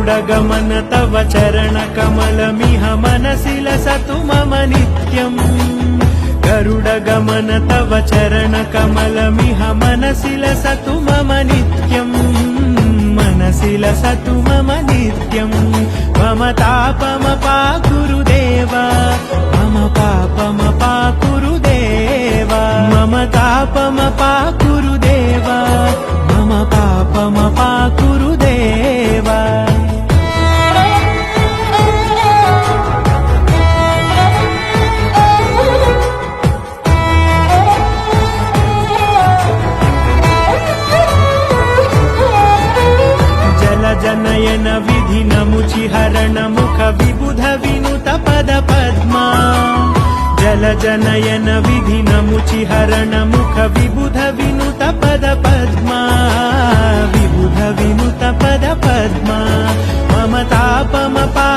गरुडगमन तव चरणकमलमिह मनसि लसतु मम नित्यम् गरुडगमन तव चरणकमलमिह मनसि लसतु मम नित्यम् मनसि लसतु मम नित्यम् मम तापमपा गुरुदेव मम पापमपा गुरुदेव मम तापमपा गुरुदेव मम पापमपा गुरुदेव जनयन विधि नमुचिहरण मुख विबुध विनुत पद पद्मा जल जनयन विधि नमुचिहरण मुख विबुध विनुत पद पद्मा विबुध विनुत पद पद्मा मम तापमपा